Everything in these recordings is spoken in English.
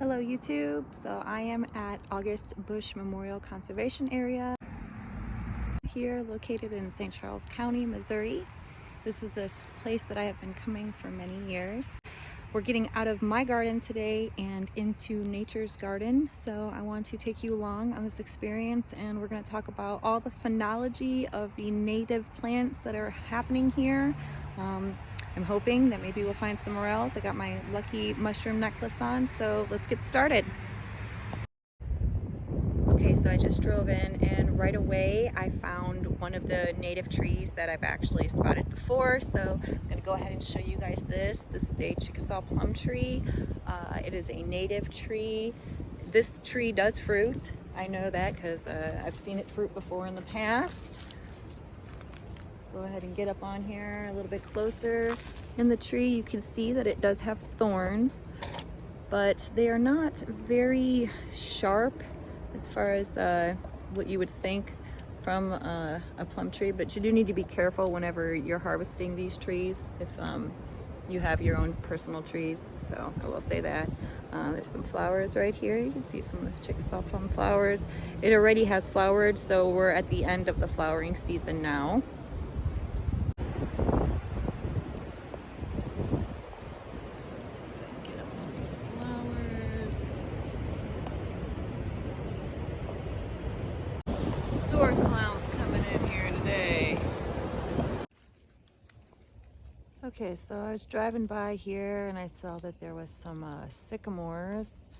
Hello YouTube, so I am at August Busch Memorial Conservation Area here located in St. Charles County, Missouri. This is a place that I have been coming for many years. We're getting out of my garden today and into nature's garden, so I want to take you along on this experience, and we're going to talk about all the phenology of the native plants that are happening here. I'm hoping that maybe we'll find some morels. I got my lucky mushroom necklace on, so let's get started. Okay, so I just drove in and right away I found one of the native trees that I've actually spotted before, so I'm going to go ahead and show you guys this. This is a Chickasaw plum tree. It is a native tree. This tree does fruit. I know that because I've seen it fruit before in the past. Go ahead and get up on here a little bit closer. In the tree you can see that it does have thorns, but they are not very sharp as far as what you would think from a plum tree, but you do need to be careful whenever you're harvesting these trees if you have your own personal trees, so I will say that. There's some flowers right here. You can see some of the Chickasaw plum flowers. It already has flowered, so we're at the end of the flowering season now. Stork clowns coming in here today. Okay, so I was driving by here and I saw that there was some sycamores.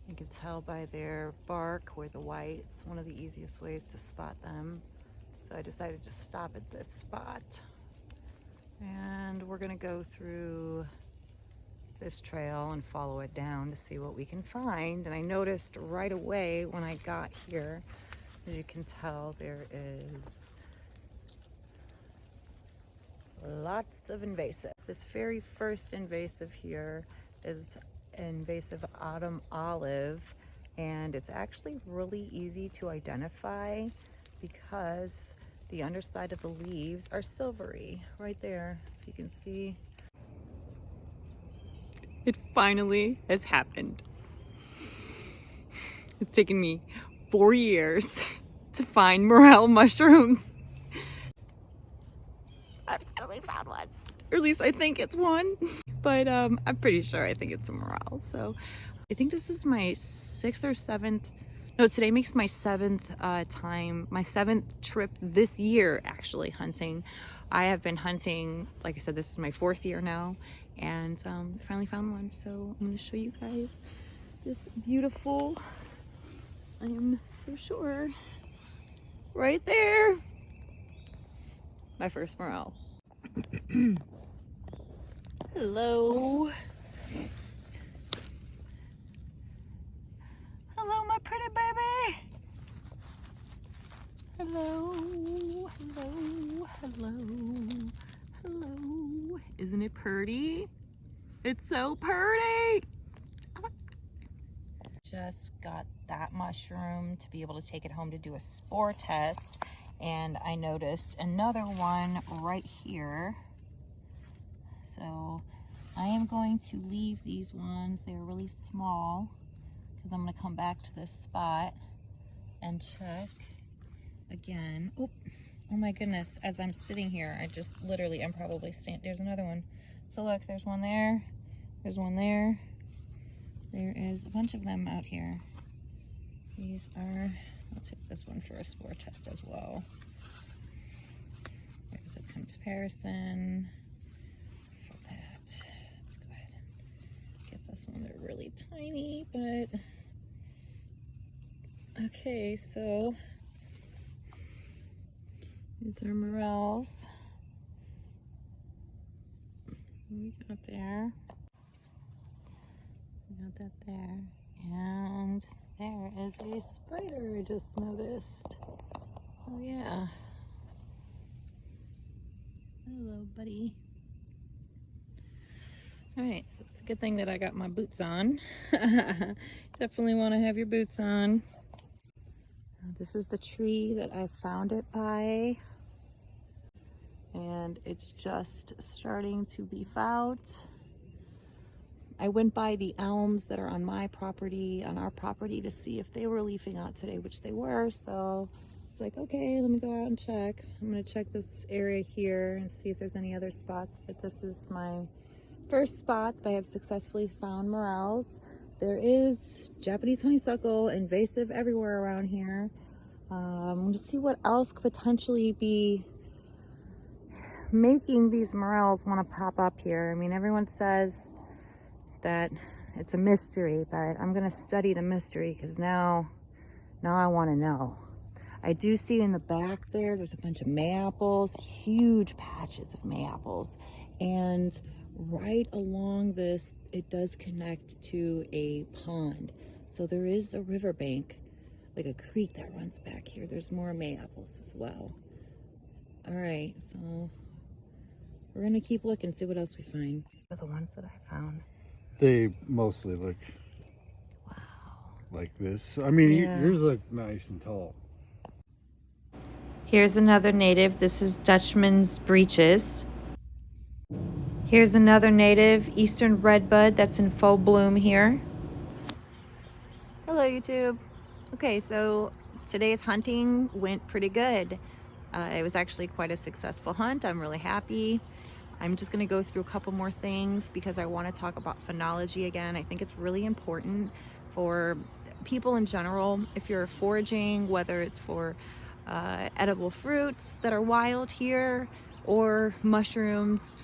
You can tell by their bark where the white. It's one of the easiest ways to spot them. So I decided to stop at this spot. And we're gonna go through this trail and follow it down to see what we can find. And I noticed right away when I got here, as you can tell, there is lots of invasive. This very first invasive here is invasive autumn olive, and it's actually really easy to identify because the underside of the leaves are silvery right there, if you can see. It finally has happened. It's taken me 4 years to find morel mushrooms. I finally found one, or at least I think it's one, but I'm pretty sure I think it's a morel. So I think this is my 6th or 7th. No, today makes my 7th time, my 7th trip this year actually hunting. I have been hunting, like I said, this is my 4th year now, and I finally found one. So I'm going to show you guys this beautiful, I am so sure, right there, my first morel. Hello. Hello, my pretty baby. Hello, hello, hello, hello. Isn't it pretty? It's so pretty. Just got that mushroom to be able to take it home to do a spore test, and I noticed another one right here. So I am going to leave these ones. They're really small because I'm going to come back to this spot and check again. Oh my goodness, as I'm sitting here, I just literally, I'm probably there's another one. So look, there's one there, there's one there. There is a bunch of them out here. These are, I'll take this one for a spore test as well. There's a comparison for that. Let's go ahead and get this one. They're really tiny, but okay, so these are morels. We got there. We got that there. And there is a spider I just noticed. Oh yeah. Hello, buddy. All right, so it's a good thing that I got my boots on. Definitely want to have your boots on. This is the tree that I found it by. And it's just starting to leaf out. I went by the elms that are on my property, on our property, to see if they were leafing out today, which they were. So it's like, okay, let me go out and check. I'm gonna check this area here and see if there's any other spots, but this is my first spot that I have successfully found morels. There is Japanese honeysuckle, invasive everywhere around here. I'm gonna see what else could potentially be making these morels want to pop up here. I mean, everyone says that it's a mystery, but I'm gonna study the mystery because now I want to know. I do see in the back there's a bunch of mayaples, huge patches of mayaples, and right along this it does connect to a pond, so there is a riverbank, like a creek that runs back here. There's more mayaples as well. All right, so we're gonna keep looking, see what else we find. The ones that I found, they mostly look like this. I mean, yeah. Yours look nice and tall. Here's another native. This is Dutchman's breeches. Here's another native, Eastern redbud, that's in full bloom here. Hello YouTube. Okay, so today's hunting went pretty good. It was actually quite a successful hunt. I'm really happy. I'm just gonna go through a couple more things because I wanna talk about phenology again. I think it's really important for people in general. If you're foraging, whether it's for edible fruits that are wild here or mushrooms,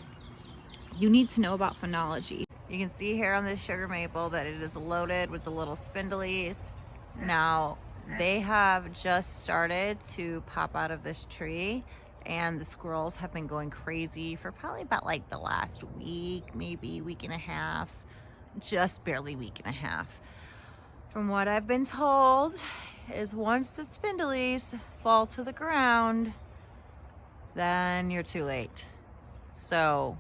you need to know about phenology. You can see here on this sugar maple that it is loaded with the little spindlies. Now, they have just started to pop out of this tree, and the squirrels have been going crazy for probably about like the last week, maybe week and a half, just barely week and a half. From what I've been told is once the spindlies fall to the ground, then you're too late. So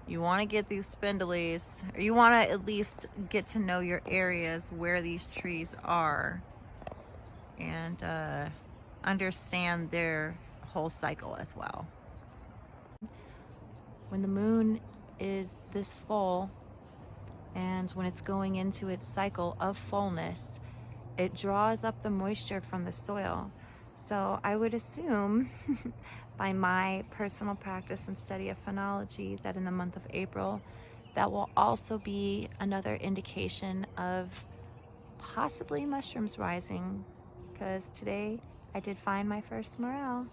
you want to get these spindlies, or you want to at least get to know your areas where these trees are and understand their whole cycle as well. When the moon is this full and when it's going into its cycle of fullness, it draws up the moisture from the soil. So I would assume by my personal practice and study of phenology that in the month of April, that will also be another indication of possibly mushrooms rising, because today I did find my first morel.